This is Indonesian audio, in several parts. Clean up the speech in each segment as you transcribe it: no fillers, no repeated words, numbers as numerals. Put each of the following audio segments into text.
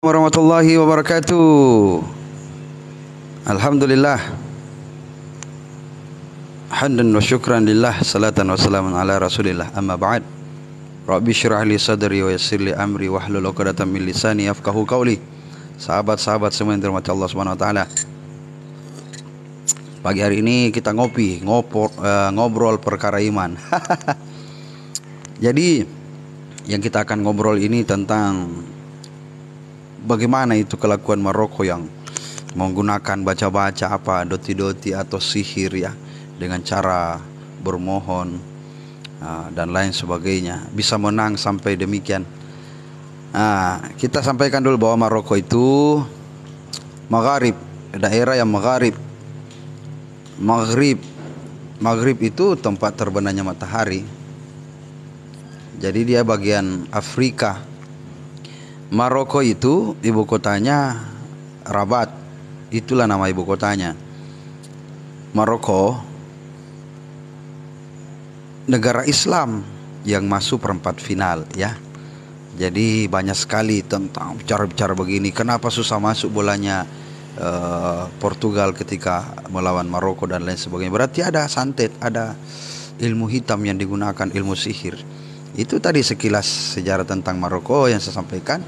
Warahmatullahi wabarakatuh. Alhamdulillah, hamdan wa syukran lillah, salatan wa salamun ala rasulillah, amma ba'd. Rabbi syrah li sadri wa yassir li amri wahlul 'uqdatam min lisani yafqahu qawli. Sahabat-sahabat semua yang dirahmati Allah Subhanahu wa taala. Pagi hari ini kita ngobrol perkara iman. Jadi yang kita akan ngobrol ini tentang bagaimana itu kelakuan Maroko yang menggunakan baca-baca apa doti-doti atau sihir ya, dengan cara bermohon dan lain sebagainya, bisa menang sampai demikian. Kita sampaikan dulu bahwa Maroko itu Maghrib, daerah yang Maghrib itu tempat terbenamnya matahari. Jadi dia bagian Afrika. Maroko itu ibu kotanya Rabat, itulah nama ibu kotanya. Maroko negara Islam yang masuk perempat final ya. Jadi banyak sekali tentang bicara-bicara begini, kenapa susah masuk bolanya Portugal ketika melawan Maroko dan lain sebagainya. Berarti ada santet, ada ilmu hitam yang digunakan, ilmu sihir. Itu tadi sekilas sejarah tentang Maroko yang saya sampaikan.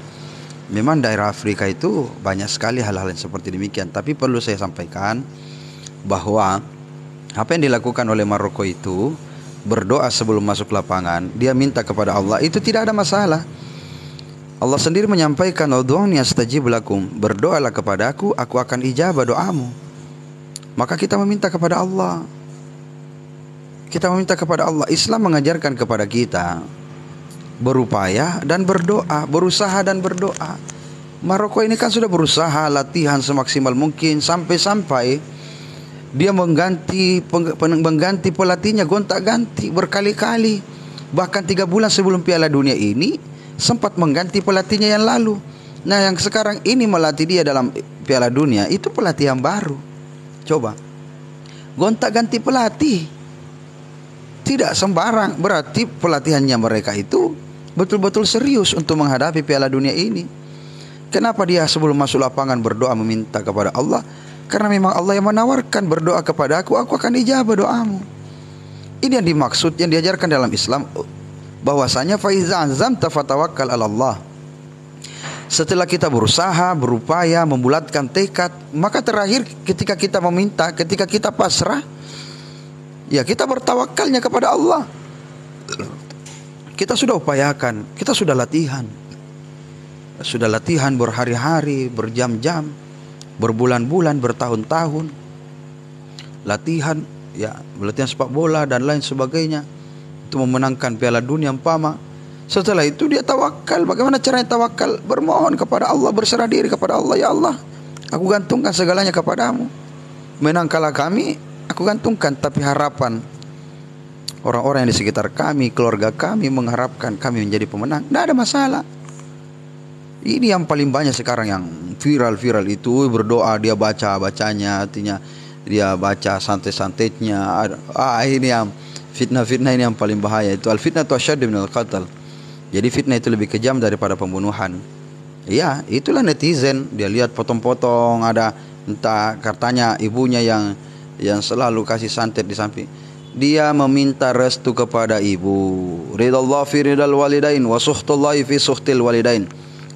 Memang daerah Afrika itu banyak sekali hal-hal yang seperti demikian. Tapi perlu saya sampaikan bahwa apa yang dilakukan oleh Maroko itu, berdoa sebelum masuk lapangan, dia minta kepada Allah, itu tidak ada masalah. Allah sendiri menyampaikan, "Ud'uni astajib lakum." Berdoalah kepada aku akan ijabah doamu. Maka kita meminta kepada Allah. Kita meminta kepada Allah. Islam mengajarkan kepada kita berupaya dan berdoa, berusaha dan berdoa. Maroko ini kan sudah berusaha latihan semaksimal mungkin, sampai-sampai dia mengganti pelatihnya gonta-ganti berkali-kali. Bahkan 3 bulan sebelum Piala Dunia ini sempat mengganti pelatihnya yang lalu. Nah, yang sekarang ini melatih dia dalam Piala Dunia itu pelatih yang baru. Coba, gonta-ganti pelatih tidak sembarang. Berarti pelatihannya mereka itu betul-betul serius untuk menghadapi Piala Dunia ini. Kenapa dia sebelum masuk lapangan berdoa meminta kepada Allah? Karena memang Allah yang menawarkan, berdoa kepada aku akan ijabah doamu. Ini yang dimaksud, yang diajarkan dalam Islam, bahwasanya fa iza azamta fatawakkal 'ala Allah. Setelah kita berusaha, berupaya, membulatkan tekad, maka terakhir ketika kita meminta, ketika kita pasrah, ya kita bertawakalnya kepada Allah. Kita sudah upayakan, kita sudah latihan. Sudah latihan berhari-hari, berjam-jam, berbulan-bulan, bertahun-tahun. Latihan sepak bola dan lain sebagainya untuk memenangkan Piala Dunia umpama. Setelah itu dia tawakal. Bagaimana caranya tawakal? Bermohon kepada Allah, berserah diri kepada Allah. Ya Allah, aku gantungkan segalanya kepadamu. Menang kalah kami aku gantungkan, tapi harapan orang-orang yang di sekitar kami, keluarga kami mengharapkan kami menjadi pemenang. Tidak ada masalah. Ini yang paling banyak sekarang yang viral itu, berdoa, dia bacanya, artinya dia baca santet-santetnya. Ini yang fitnah-fitnah ini yang paling bahaya. Itu al-fitnah tu asyaddu minal qatl. Jadi fitnah itu lebih kejam daripada pembunuhan. Ya, itulah netizen. Dia lihat potong-potong, ada entah katanya ibunya yang selalu kasih santet di samping. Dia meminta restu kepada ibu. Ridallah fi ridal walidain wa suhtullahi fi suhtil walidain.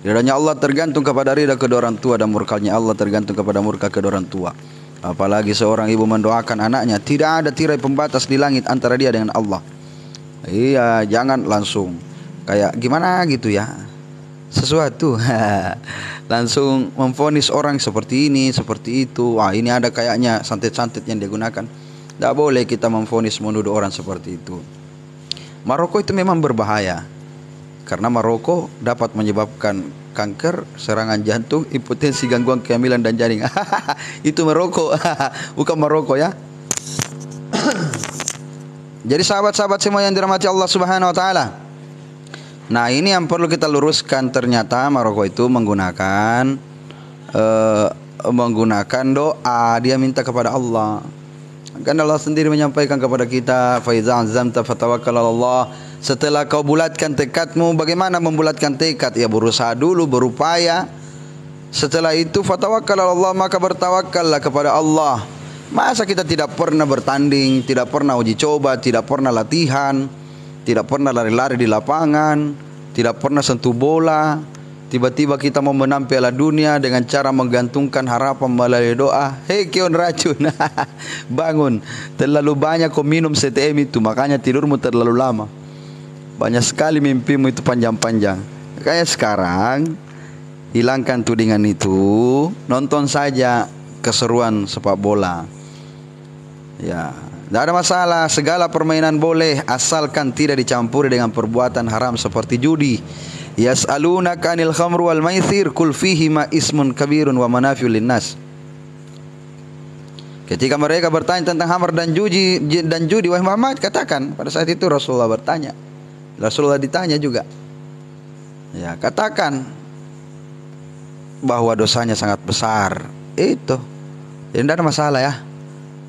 Ridanya Allah tergantung kepada ridha kedua orang tua, dan murkanya Allah tergantung kepada murka kedua orang tua. Apalagi seorang ibu mendoakan anaknya, tidak ada tirai pembatas di langit antara dia dengan Allah. Iya, jangan langsung kayak gimana gitu ya, sesuatu langsung memvonis orang seperti ini, seperti itu. Ini ada kayaknya santet-santet yang digunakan. Tidak boleh kita memvonis, menuduh orang seperti itu. Maroko itu memang berbahaya, karena Maroko dapat menyebabkan kanker, serangan jantung, hipertensi, gangguan kehamilan dan janin. Itu Maroko, bukan Maroko ya. Jadi sahabat-sahabat semua yang dirahmati Allah Subhanahu wa taala. Nah, ini yang perlu kita luruskan, ternyata Maroko itu menggunakan doa, dia minta kepada Allah. Kan Allah sendiri menyampaikan kepada kita, fa iza azamta fatawakkal 'ala Allah. Setelah kau bulatkan tekadmu, bagaimana membulatkan tekad? Ya berusaha dulu, berupaya. Setelah itu fatawakkal 'ala Allah, maka bertawakkallah kepada Allah. Masa kita tidak pernah bertanding, tidak pernah uji coba, tidak pernah latihan, tidak pernah lari-lari di lapangan, tidak pernah sentuh bola, tiba-tiba kita mau menang Piala Dunia dengan cara menggantungkan harapan melalui doa. Hei keon racun, bangun, terlalu banyak kau minum CTM itu, makanya tidurmu terlalu lama. Banyak sekali mimpimu itu panjang-panjang. Kayak sekarang, hilangkan tudingan itu, nonton saja keseruan sepak bola. Ya, tidak ada masalah, segala permainan boleh asalkan tidak dicampuri dengan perbuatan haram seperti judi. Yas'alunaka 'anil khamri wal maisir qul fihima ismun kabirun wa manafi'ul linnas. Ketika mereka bertanya tentang khamr dan judi, wahai Muhammad, katakan, pada saat itu Rasulullah bertanya. Rasulullah ditanya juga. Ya, katakan bahwa dosanya sangat besar. Itu. Jadi tidak ada masalah ya.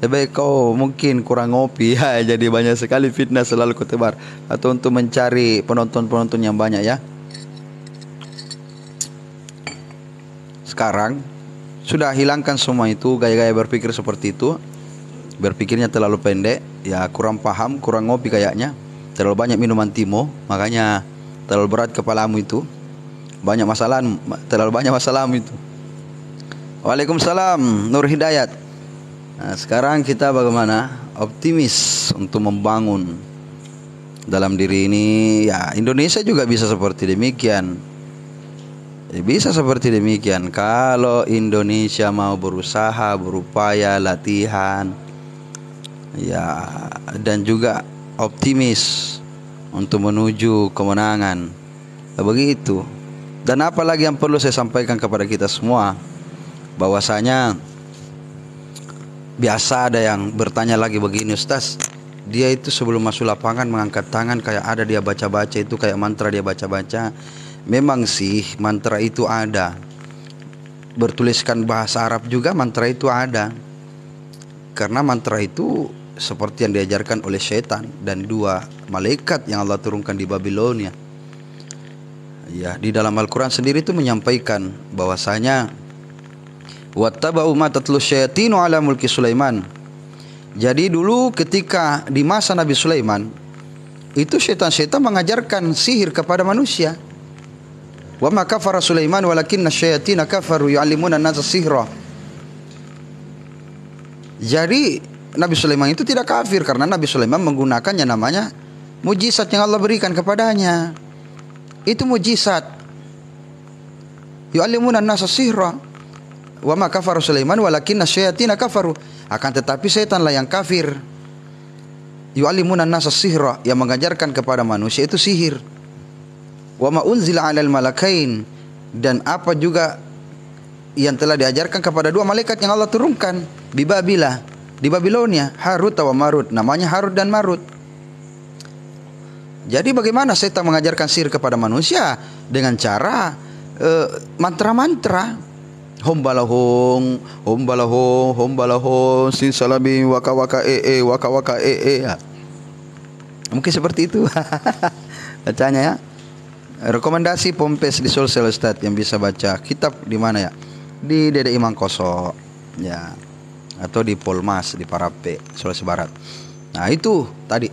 Lebih baik kau mungkin kurang ngopi ya, jadi banyak sekali fitnah selalu kau tebar, atau untuk mencari penonton-penonton yang banyak ya. Sekarang sudah hilangkan semua itu, gaya-gaya berpikir seperti itu. Berpikirnya terlalu pendek, ya kurang paham, kurang ngopi kayaknya. Terlalu banyak minuman timo, makanya terlalu berat kepalamu itu. Banyak masalah, terlalu banyak masalahmu itu. Waalaikumsalam, Nur Hidayat. Nah, sekarang kita bagaimana? Optimis untuk membangun dalam diri ini. Ya, Indonesia juga bisa seperti demikian. Bisa seperti demikian kalau Indonesia mau berusaha, berupaya, latihan, ya, dan juga optimis untuk menuju kemenangan. Begitu. Dan apalagi yang perlu saya sampaikan kepada kita semua, bahwasanya biasa ada yang bertanya lagi begini, Ustaz, dia itu sebelum masuk lapangan mengangkat tangan kayak ada dia baca-baca, itu kayak mantra dia baca-baca. Memang sih mantra itu ada, bertuliskan bahasa Arab juga mantra itu ada. Karena mantra itu seperti yang diajarkan oleh syaitan dan dua malaikat yang Allah turunkan di Babilonia. Ya, di dalam Al-Quran sendiri itu menyampaikan bahwasanya wattaba'u ma tatlu syayatinu ala mulki Sulaiman. Jadi dulu ketika di masa Nabi Sulaiman, itu syaitan-syaitan mengajarkan sihir kepada manusia. Wa ma kafara Sulaiman walakinna syayatina kafaru yu'allimuna an-nasa sihra. Jadi Nabi Sulaiman itu tidak kafir karena Nabi Sulaiman menggunakannya namanya mujizat yang Allah berikan kepadanya. Itu mujizat. Yu'allimuna an-nasa sihra. Wa ma kafara Sulaiman walakinna syayatina kafaru. Akan tetapi setanlah yang kafir. Yu'allimuna an-nasa sihra, yang mengajarkan kepada manusia itu sihir. Wa ma unzila 'alal malakain, dan apa juga yang telah diajarkan kepada dua malaikat yang Allah turunkan di Babila, di Babilonia, Harut wa Marut, namanya Harut dan Marut. Jadi bagaimana setan mengajarkan sihir kepada manusia? Dengan cara mantra-mantra. Hombalahong, hombalahong, hombalahong, sin salami, waka waka waka waka ya. Mungkin seperti itu. Bacanya ya. Rekomendasi Pompes di Sulsel Ustaz yang bisa baca kitab di mana ya? Di Dede Imam Koso ya, atau di Polmas di Parape, Sulawesi Barat. Nah, itu tadi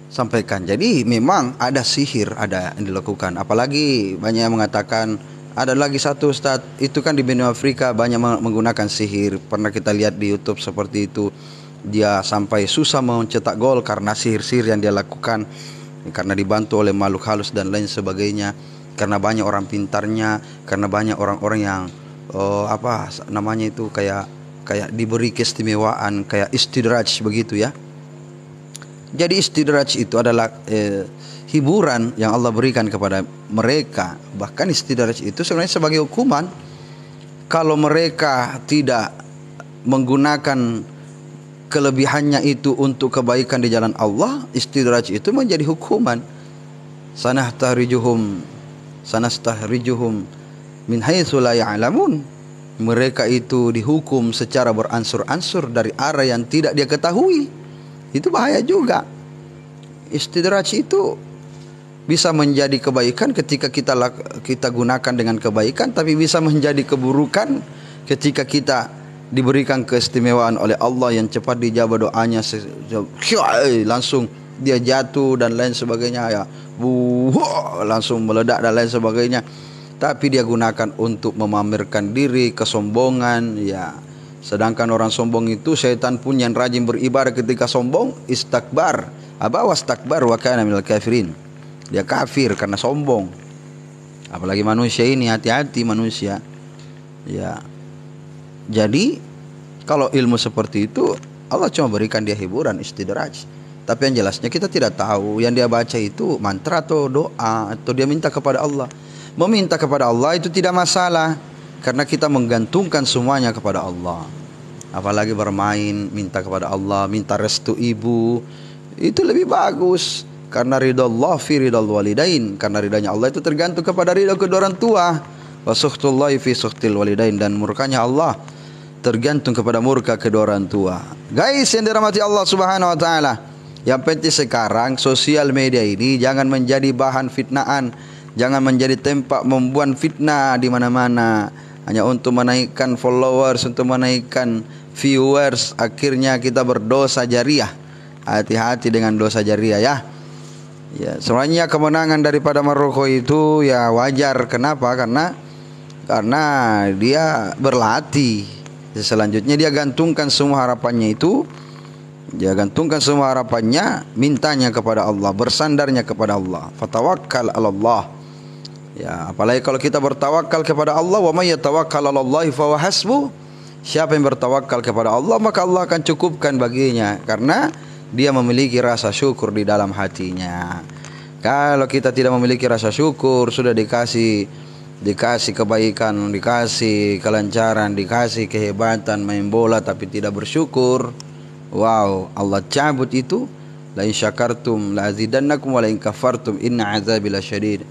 sampaikan. Jadi memang ada sihir, ada yang dilakukan. Apalagi banyak yang mengatakan ada lagi satu Ustaz, itu kan di benua Afrika banyak menggunakan sihir. Pernah kita lihat di YouTube seperti itu. Dia sampai susah mencetak gol karena sihir-sihir yang dia lakukan, karena dibantu oleh makhluk halus dan lain sebagainya. Karena banyak orang pintarnya, karena banyak orang-orang yang apa namanya itu kayak diberi keistimewaan, kayak istidraj begitu ya. Jadi istidraj itu adalah hiburan yang Allah berikan kepada mereka. Bahkan istidraj itu sebenarnya sebagai hukuman. Kalau mereka tidak menggunakan kelebihannya itu untuk kebaikan di jalan Allah, istidraj itu menjadi hukuman. Sanastahrijuhum min haitsu la ya'lamun. Mereka itu dihukum secara beransur-ansur dari arah yang tidak dia ketahui. Itu bahaya juga. Istidraj itu bisa menjadi kebaikan ketika kita gunakan dengan kebaikan, tapi bisa menjadi keburukan ketika kita diberikan keistimewaan oleh Allah yang cepat dijawab doanya, langsung dia jatuh dan lain sebagainya ya, langsung meledak dan lain sebagainya. Tapi dia gunakan untuk memamerkan diri, kesombongan ya. Sedangkan orang sombong itu, syaitan pun yang rajin beribadah ketika sombong, istakbar. Wastakbar wa kana minal kafirin. Dia kafir karena sombong. Apalagi manusia ini, hati-hati manusia. Ya. Jadi kalau ilmu seperti itu, Allah cuma berikan dia hiburan, istidraj. Tapi yang jelasnya kita tidak tahu yang dia baca itu mantra atau doa, atau dia minta kepada Allah. Meminta kepada Allah itu tidak masalah, karena kita menggantungkan semuanya kepada Allah. Apalagi bermain, minta kepada Allah, minta restu ibu, itu lebih bagus. Karena ridha Allah fi ridhal walidain, karena ridhanya Allah itu tergantung kepada ridha kedua orang tua. Wa sukhtullahi fi sukhtil walidain, dan murkanya Allah tergantung kepada murka kedua orang tua. Guys yang dirahmati Allah Subhanahu wa taala, yang penting sekarang sosial media ini jangan menjadi bahan fitnaan, jangan menjadi tempat membuat fitnah di mana-mana hanya untuk menaikkan followers, untuk menaikkan viewers. Akhirnya kita berdosa jariah. Hati-hati dengan dosa jariah ya. Ya, sebenarnya kemenangan daripada Maroko itu ya wajar. Kenapa? Karena dia berlatih. Selanjutnya dia gantungkan semua harapannya itu. Dia gantungkan semua harapannya, mintanya kepada Allah, bersandarnya kepada Allah. Fatawakkal 'ala Allah. Ya, apalagi kalau kita bertawakal kepada Allah, wa may yatawakkal 'ala Allah fa huwa hasbuh. Siapa yang bertawakal kepada Allah, maka Allah akan cukupkan baginya, karena dia memiliki rasa syukur di dalam hatinya. Kalau kita tidak memiliki rasa syukur, sudah dikasih kebaikan, dikasih kelancaran, dikasih kehebatan main bola tapi tidak bersyukur. Wow, Allah cabut itu. La in syakartum la azidannakum wa la in kafartum inna azabi lasyadid.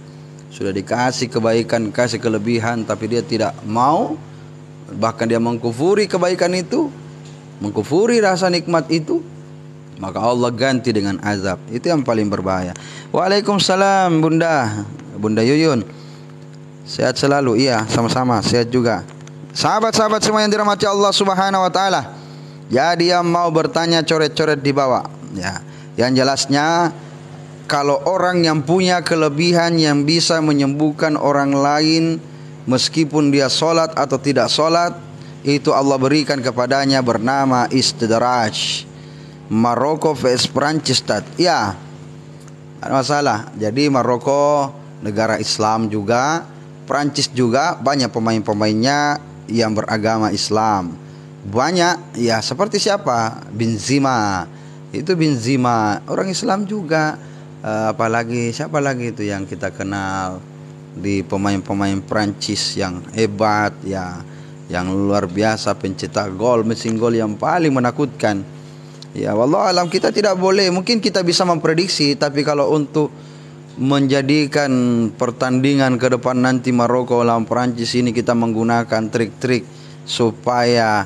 Sudah dikasih kebaikan, kasih kelebihan, tapi dia tidak mau, bahkan dia mengkufuri kebaikan itu, mengkufuri rasa nikmat itu, maka Allah ganti dengan azab. Itu yang paling berbahaya. Waalaikumsalam Bunda Yuyun. Sehat selalu. Iya, sama-sama sehat juga. Sahabat-sahabat semua yang dirahmati Allah Subhanahu wa taala. Jadi yang mau bertanya coret-coret di bawah ya. Yang jelasnya, kalau orang yang punya kelebihan yang bisa menyembuhkan orang lain meskipun dia sholat atau tidak sholat, itu Allah berikan kepadanya, bernama istidraj. Maroko vs Prancis ya, ada masalah. Jadi Maroko negara Islam juga, Prancis juga banyak pemain-pemainnya yang beragama Islam. Banyak ya, seperti siapa? Benzema. Itu Benzema orang Islam juga. Apalagi siapa lagi itu yang kita kenal di pemain-pemain Prancis yang hebat ya, yang luar biasa, pencetak gol, mesin gol yang paling menakutkan. Ya, wallahu alam, kita tidak boleh, mungkin kita bisa memprediksi, tapi kalau untuk menjadikan pertandingan ke depan nanti Maroko lawan Prancis ini kita menggunakan trik-trik supaya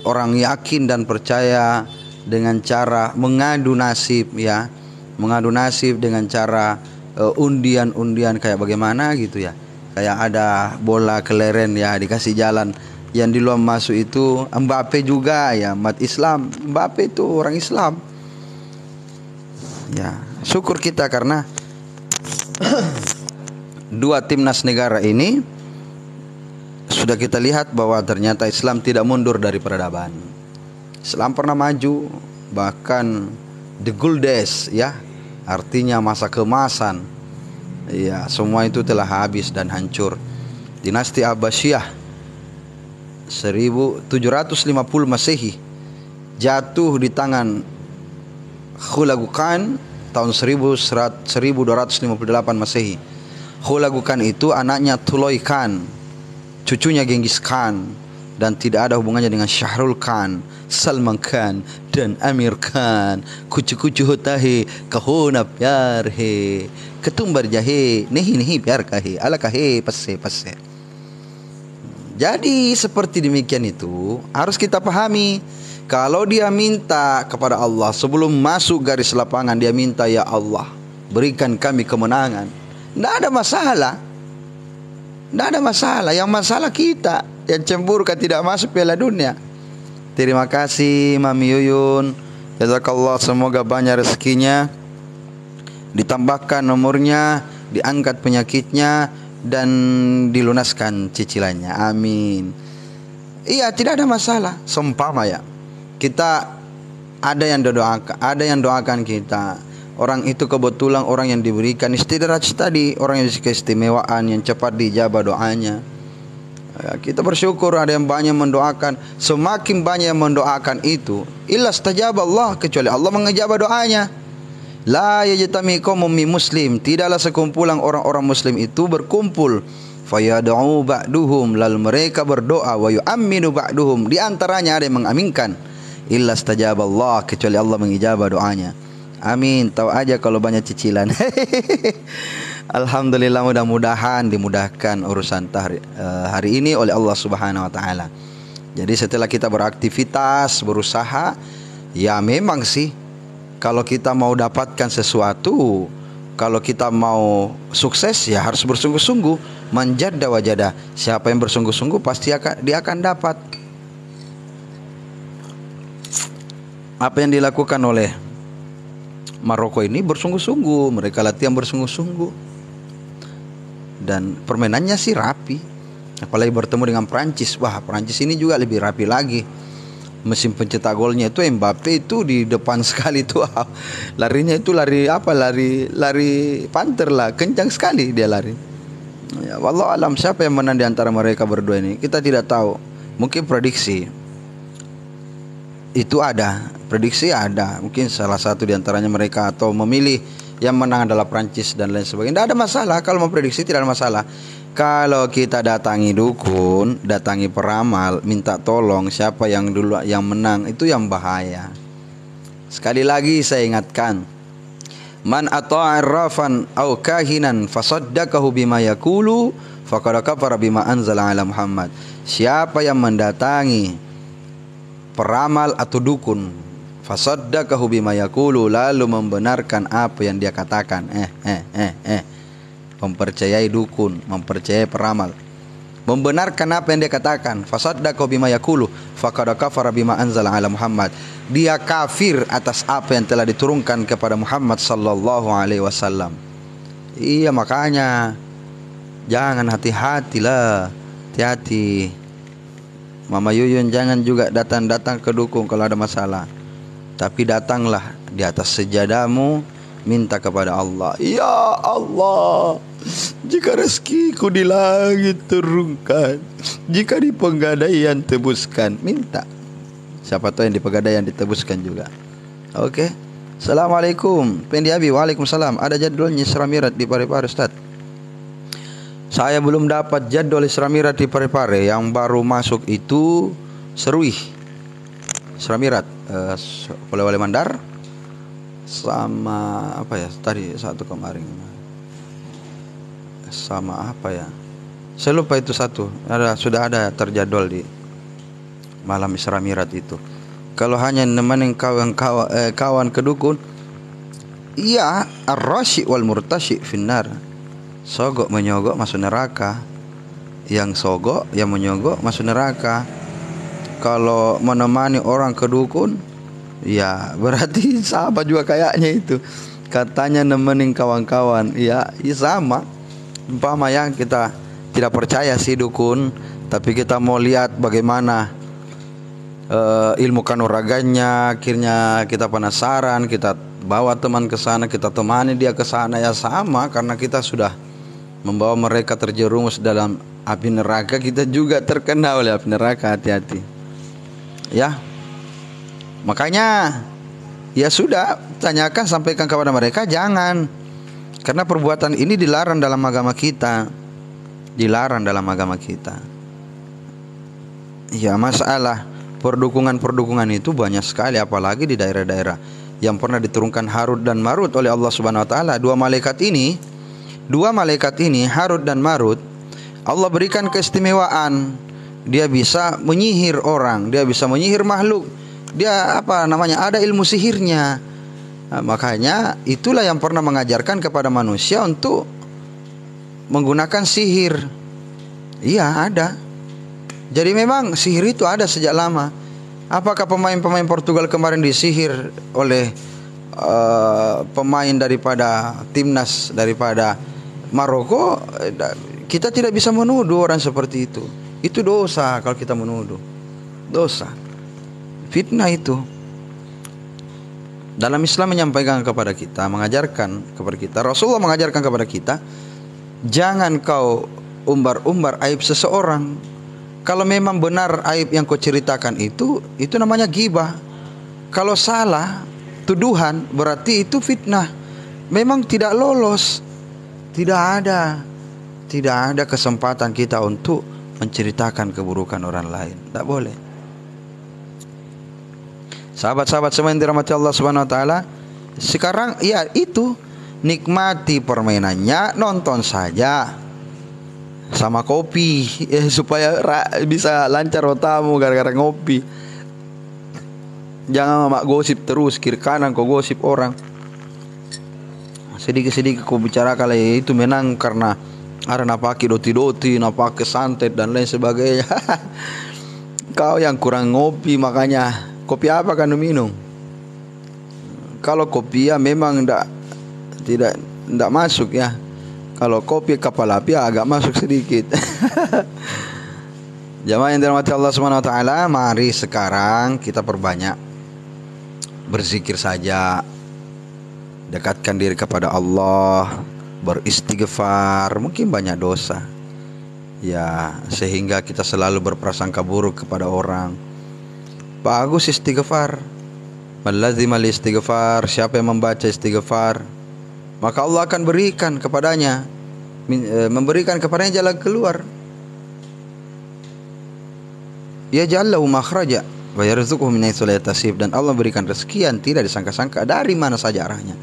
orang yakin dan percaya dengan cara mengadu nasib ya, mengadu nasib dengan cara undian-undian kayak bagaimana gitu ya. Kayak ada bola keleren ya, dikasih jalan, yang di luar masuk itu Mbappe juga ya, umat Islam. Mbappe itu orang Islam. Ya, syukur kita karena dua timnas negara ini sudah kita lihat bahwa ternyata Islam tidak mundur dari peradaban. Islam pernah maju, bahkan the gold days ya, artinya masa keemasan. Ya, semua itu telah habis dan hancur. Dinasti Abbasiyah 1750 Masehi jatuh di tangan Hulagu Khan tahun 1258 Masehi. Hulagu Khan itu anaknya Tuloy Khan, cucunya Genghis Khan, dan tidak ada hubungannya dengan Syahrul Khan, Salman Khan, dan Amir Khan. Kucu-kucu hota hai, kahona pyar hai, ketumbar jahe, nehi pyar kahe, ala kahe passe. Jadi seperti demikian itu harus kita pahami. Kalau dia minta kepada Allah sebelum masuk garis lapangan, dia minta, ya Allah, berikan kami kemenangan. Tidak ada masalah. Tidak ada masalah. Yang masalah kita yang cemburu kan tidak masuk Piala Dunia. Terima kasih Mami Yuyun. Jazakallah, semoga banyak rezekinya, ditambahkan nomornya, diangkat penyakitnya, dan dilunaskan cicilannya. Amin. Iya, tidak ada masalah. Seumpama ya, kita ada yang doakan kita. Orang itu kebetulan orang yang diberikan istidraj tadi, orang yang keistimewaan, yang cepat dijabah doanya. Ya, kita bersyukur ada yang banyak mendoakan. Semakin banyak yang mendoakan itu, illa stajaba Allah, kecuali Allah mengijabah doanya. La yajtami qaumun muslim, tidaklah sekumpulan orang-orang muslim itu berkumpul, fayad'u ba'duhum, lalu mereka berdoa, wa yu'minu ba'duhum, di antaranya ada yang mengaminkan, illa stajaba Allah, kecuali Allah mengijabah doanya. Amin. Tahu aja kalau banyak cicilan. Alhamdulillah, mudah-mudahan dimudahkan urusan hari ini oleh Allah Subhanahu wa taala. Jadi setelah kita beraktivitas, berusaha, ya memang sih kalau kita mau dapatkan sesuatu, kalau kita mau sukses, ya harus bersungguh-sungguh. Manjadda wajada. Siapa yang bersungguh-sungguh pasti dia akan dapat. Apa yang dilakukan oleh Maroko ini bersungguh-sungguh, mereka latihan bersungguh-sungguh, dan permainannya sih rapi. Apalagi bertemu dengan Prancis, wah Prancis ini juga lebih rapi lagi. Mesin pencetak golnya itu Mbappe itu di depan sekali tuh, larinya itu lari panter lah, kencang sekali dia lari. Ya, wallahu alam, siapa yang menang di antara mereka berdua ini kita tidak tahu. Mungkin prediksi itu ada. Prediksi ada, mungkin salah satu di antaranya mereka, atau memilih yang menang adalah Prancis dan lain sebagainya. Tidak ada masalah kalau memprediksi, tidak ada masalah. Kalau kita datangi dukun, datangi peramal, minta tolong siapa yang dulu yang menang, itu yang bahaya. Sekali lagi saya ingatkan, man ata'a arrafan aw kahinan fasaddaqahu bima yaqulu faqad kafara bima anzala ala Muhammad. Siapa yang mendatangi peramal atau dukun, fasaddaqahu bima yaqulu, lalu membenarkan apa yang dia katakan, mempercayai dukun, mempercayai peramal, membenarkan apa yang dia katakan, fasaddaqahu bima yaqulu faqad kafara bima anzala ala Muhammad, dia kafir atas apa yang telah diturunkan kepada Muhammad sallallahu alaihi wasallam. Iya, makanya jangan, hati-hatilah, hati-hati. Mama Yuyun jangan juga datang ke dukun kalau ada masalah. Tapi datanglah di atas sejadamu, minta kepada Allah, ya Allah, jika rezekiku di langit turunkan, jika di Pegadaian tebuskan. Minta, siapa tahu yang di Pegadaian ditebuskan juga. Oke. Assalamualaikum Pendi Abi. Waalaikumsalam. Ada jadwalnya Isra Mi'raj di Parepare Ustaz? Saya belum dapat jadwal Isra Mi'raj di Parepare. Yang baru masuk itu Seruih, Isra Mi'raj, Polewali Mandar, sama apa ya tadi satu kemarin, sama apa ya, saya lupa itu satu. Sudah ada terjadwal di malam Isra Mi'raj itu. Kalau hanya nemenin kawan ke dukun, iya, ar-rashi wal murtashi finnar, sogok menyogok masuk neraka, yang sogok yang menyogok masuk neraka. Kalau menemani orang ke dukun, ya berarti sahabat juga kayaknya itu. Katanya nemenin kawan-kawan, ya sama. Umpama yang kita tidak percaya sih dukun, tapi kita mau lihat bagaimana ilmu kanuraganya, akhirnya kita penasaran, kita bawa teman ke sana, kita temani dia ke sana, ya sama, karena kita sudah membawa mereka terjerumus dalam api neraka, kita juga terkena oleh api neraka. Hati-hati. Ya, makanya ya sudah, tanyakan, sampaikan kepada mereka, jangan, karena perbuatan ini dilarang dalam agama kita, dilarang dalam agama kita. Ya, masalah perdukungan itu banyak sekali, apalagi di daerah-daerah yang pernah diturunkan Harut dan Marut oleh Allah Subhanahu wa taala. Dua malaikat ini Harut dan Marut, Allah berikan keistimewaan. Dia bisa menyihir orang, dia bisa menyihir makhluk. Dia ada ilmu sihirnya. Nah, makanya itulah yang pernah mengajarkan kepada manusia untuk menggunakan sihir. Iya, ada. Jadi memang sihir itu ada sejak lama. Apakah pemain-pemain Portugal kemarin disihir oleh pemain daripada timnas daripada Maroko? Kita tidak bisa menuduh orang seperti itu. Itu dosa kalau kita menuduh. Dosa. Fitnah itu. Dalam Islam menyampaikan kepada kita, mengajarkan kepada kita, Rasulullah mengajarkan kepada kita, jangan kau umbar-umbar aib seseorang. Kalau memang benar aib yang kau ceritakan itu namanya ghibah. Kalau salah, tuduhan, berarti itu fitnah. Memang tidak lolos. Tidak ada kesempatan kita untuk menceritakan keburukan orang lain. Tidak boleh. Sahabat-sahabat semua yang dirahmati Allah Subhanahu wa taala, sekarang ya itu, nikmati permainannya, nonton saja sama kopi supaya bisa lancar otakmu gara-gara ngopi. Jangan mak gosip terus kiri kanan, kau gosip orang. Sedikit-sedikit kau bicara kalau itu menang karena ada napaki doti-doti, napaki santet dan lain sebagainya. Kau yang kurang ngopi, makanya kopi apa kan minum? Kalau kopi ya memang tidak masuk ya. Kalau kopi kapal api agak masuk sedikit. Jamaah yang dirahmati Allah Subhanahu wa taala, mari sekarang kita perbanyak berzikir saja. Dekatkan diri kepada Allah, beristighfar, mungkin banyak dosa. Ya, sehingga kita selalu berprasangka buruk kepada orang. Bagus istighfar. Malazimal istighfar, siapa yang membaca istighfar, maka Allah akan berikan kepadanya, memberikan kepadanya jalan keluar. Ya jallahu makhraja wa yarzuquhu min haitsu la yahtasib, dan Allah berikan rezeki yang tidak disangka-sangka dari mana saja arahnya.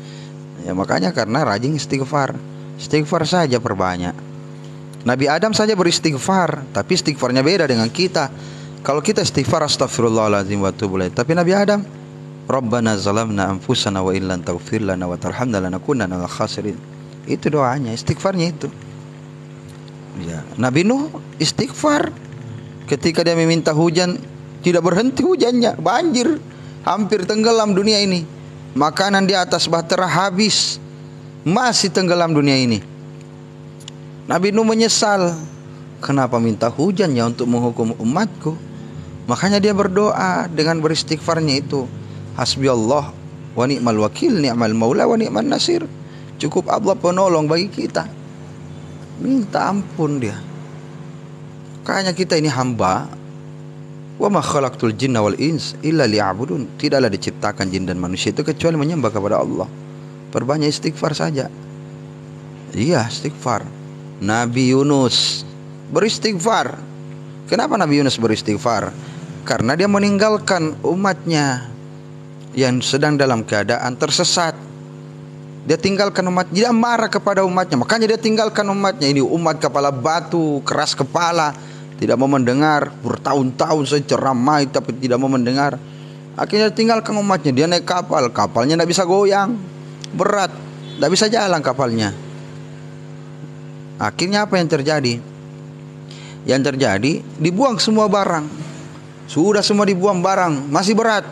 Ya makanya karena rajin istighfar. Istighfar saja perbanyak. Nabi Adam saja beristighfar, tapi istighfarnya beda dengan kita. Kalau kita istighfar astaghfirullahaladzim wa atubu ilaih, tapi Nabi Adam Rabbana zalamna anfusana wa illan taghfir lana wa tarhamna lanakunanna minal khasirin. Itu doanya, istighfarnya itu. Ya, Nabi Nuh istighfar ketika dia meminta hujan, tidak berhenti hujannya, banjir, hampir tenggelam dunia ini. Makanan di atas bahtera habis, masih tenggelam dunia ini. Nabi Nuh menyesal, kenapa minta hujannya untuk menghukum umatku? Makanya dia berdoa dengan beristighfarnya itu. Hasbi Allah wa ni'mal wakil, ni'mal maula wa ni'man nasir. Cukup Allah penolong bagi kita. Minta ampun dia. Makanya kita ini hamba. Wa ma khalaqtul jinna wal ins illa liya'budun. Tidaklah diciptakan jin dan manusia itu kecuali menyembah kepada Allah. Perbanyak istighfar saja. Iya, istighfar. Nabi Yunus beristighfar. Kenapa Nabi Yunus beristighfar? Karena dia meninggalkan umatnya yang sedang dalam keadaan tersesat. Dia tinggalkan umat, dia marah kepada umatnya. Makanya dia tinggalkan umatnya. Ini umat kepala batu, keras kepala, tidak mau mendengar. Bertahun-tahun saya ceramai tapi tidak mau mendengar. Akhirnya dia tinggalkan umatnya. Dia naik kapal, kapalnya tidak bisa goyang, berat, tidak bisa jalan kapalnya. Akhirnya apa yang terjadi? Yang terjadi, dibuang semua barang. Sudah semua dibuang barang, masih berat.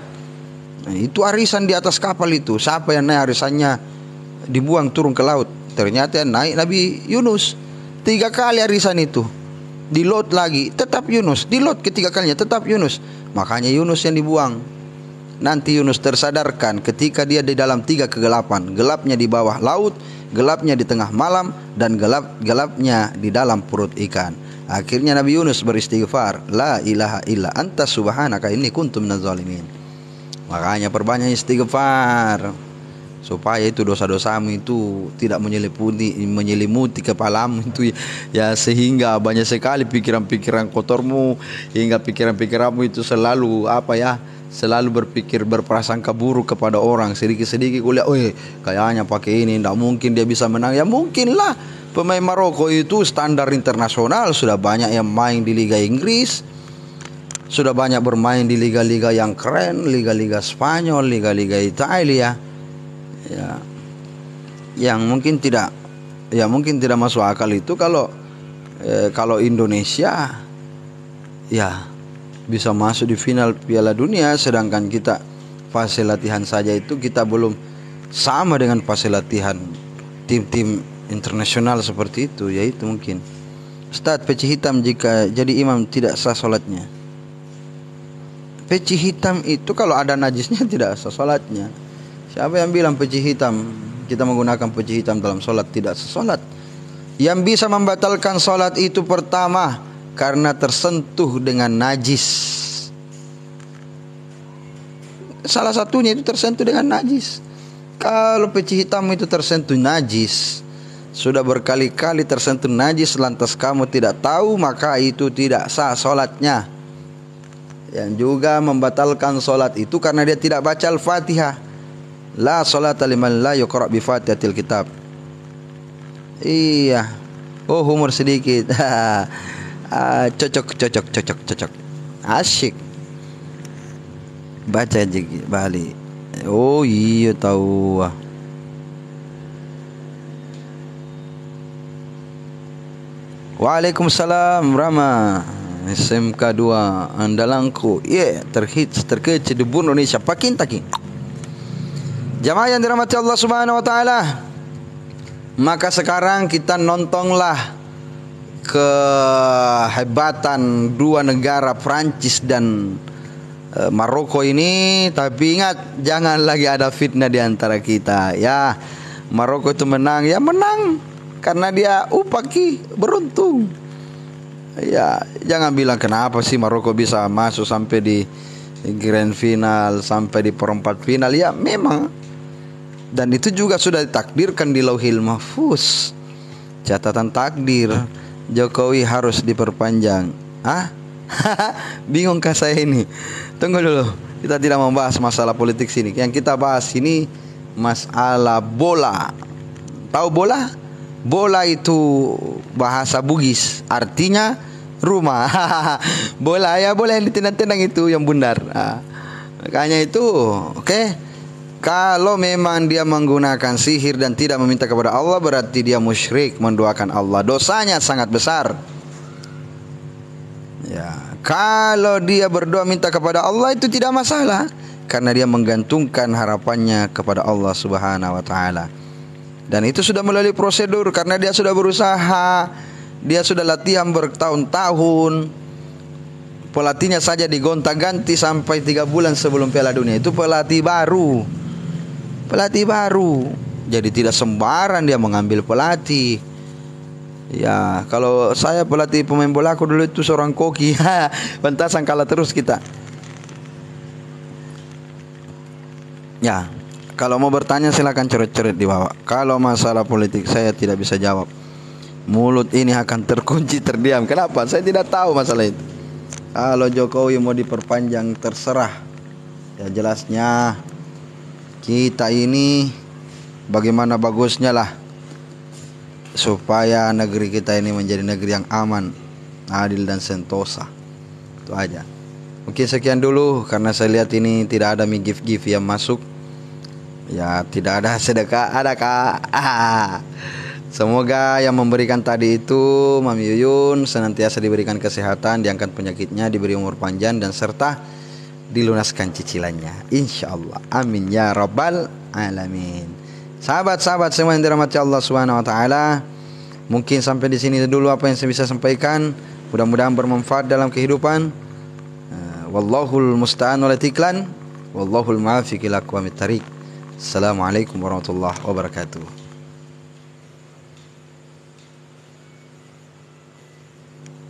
Nah, itu arisan di atas kapal itu. Siapa yang naik arisannya dibuang turun ke laut? Ternyata yang naik Nabi Yunus. 3 kali arisan itu. Di laut lagi, tetap Yunus. Di laut ketiga kalinya, tetap Yunus. Makanya Yunus yang dibuang. Nanti Yunus tersadarkan ketika dia di dalam 3 kegelapan. Gelapnya di bawah laut, gelapnya di tengah malam, dan gelapnya di dalam perut ikan. Akhirnya Nabi Yunus beristighfar, la ilaha illa anta subhanaka inni kuntu minaz zalimin. Makanya perbanyak istighfar supaya itu dosa-dosamu itu tidak menyelimuti kepalamu itu ya, sehingga banyak sekali pikiran-pikiran kotormu, hingga pikiran-pikiranmu itu selalu selalu berprasangka buruk kepada orang. Sedikit-sedikit kuliah, kayaknya pakai ini tidak mungkin dia bisa menang. Ya mungkin lah, pemain Maroko itu standar internasional, sudah banyak yang main di Liga Inggris, sudah banyak bermain di liga-liga yang keren, liga-liga Spanyol, liga-liga Italia. Ya, yang mungkin tidak, ya mungkin tidak masuk akal itu kalau Indonesia ya bisa masuk di final Piala Dunia, sedangkan kita fase latihan saja itu kita belum sama dengan fase latihan tim-tim internasional seperti itu. Ya itu mungkin. Ustadz, peci hitam jika jadi imam tidak sah sholatnya. Peci hitam itu kalau ada najisnya tidak sah sholatnya. Siapa yang bilang peci hitam, kita menggunakan peci hitam dalam sholat tidak sah sholat? Yang bisa membatalkan sholat itu pertama karena tersentuh dengan najis. Salah satunya itu tersentuh dengan najis. Kalau peci hitam itu tersentuh najis, sudah berkali-kali tersentuh najis, lantas kamu tidak tahu, maka itu tidak sah sholatnya. Yang juga membatalkan sholat itu karena dia tidak baca Al-Fatihah. La sholata liman la yuqra' bi Fatihatil kitab. Iya. Oh, humor sedikit. Cocok. Asyik. Baca aja balik. Oh iya tahu. Waalaikumsalam Rama. SMK 2 andalanku. Terhits terkece di Indonesia pakin takin. Jamaah yang dirahmati Allah Subhanahu wa taala. Maka sekarang kita nontonlah kehebatan dua negara Prancis dan Maroko ini. Tapi ingat, jangan lagi ada fitnah di antara kita ya. Maroko itu menang, ya menang karena dia upaki beruntung. Ya, jangan bilang kenapa sih Maroko bisa masuk sampai di grand final, sampai di perempat final. Ya memang. Dan itu juga sudah ditakdirkan di Lauhil Mahfuz. Catatan takdir, Jokowi harus diperpanjang. Bingungkah saya ini? Tunggu dulu. Kita tidak membahas masalah politik sini. Yang kita bahas ini masalah bola. Tahu bola? Bola itu bahasa Bugis, artinya rumah. Bola ya, bola yang ditendang-tendang itu yang bundar. Makanya itu, oke. Kalau memang dia menggunakan sihir dan tidak meminta kepada Allah, berarti dia musyrik, menduakan Allah. Dosanya sangat besar. Ya, kalau dia berdoa minta kepada Allah itu tidak masalah, karena dia menggantungkan harapannya kepada Allah Subhanahu wa taala. Dan itu sudah melalui prosedur karena dia sudah berusaha, dia sudah latihan bertahun-tahun. Pelatihnya saja digonta-ganti sampai 3 bulan sebelum Piala Dunia. Itu pelatih baru. Jadi tidak sembarang dia mengambil pelatih. Ya, kalau saya pelatih pemain bola aku dulu itu seorang koki. Pantasan kalah terus kita. Ya, kalau mau bertanya silakan coret-coret di bawah. Kalau masalah politik saya tidak bisa jawab. Mulut ini akan terkunci terdiam. Kenapa? Saya tidak tahu masalah itu. Kalau Jokowi mau diperpanjang terserah. Ya jelasnya kita ini bagaimana bagusnya lah supaya negeri kita ini menjadi negeri yang aman, adil dan sentosa. Itu aja. Mungkin sekian dulu karena saya lihat ini tidak ada gift yang masuk. Ya tidak ada sedekah, ada kak. Semoga yang memberikan tadi itu Mami Yuyun senantiasa diberikan kesehatan, diangkat penyakitnya, diberi umur panjang dan serta dilunaskan cicilannya, insyaallah. Amin ya rabbal alamin. Sahabat-sahabat semua yang dirahmati Allah Subhanahu wa taala, mungkin sampai di sini dulu apa yang saya bisa sampaikan. Mudah-mudahan bermanfaat dalam kehidupan. Wallahul musta'an wal tiklan, wallahul muwaffiq ila aqwamit thariq. Assalamualaikum warahmatullahi wabarakatuh.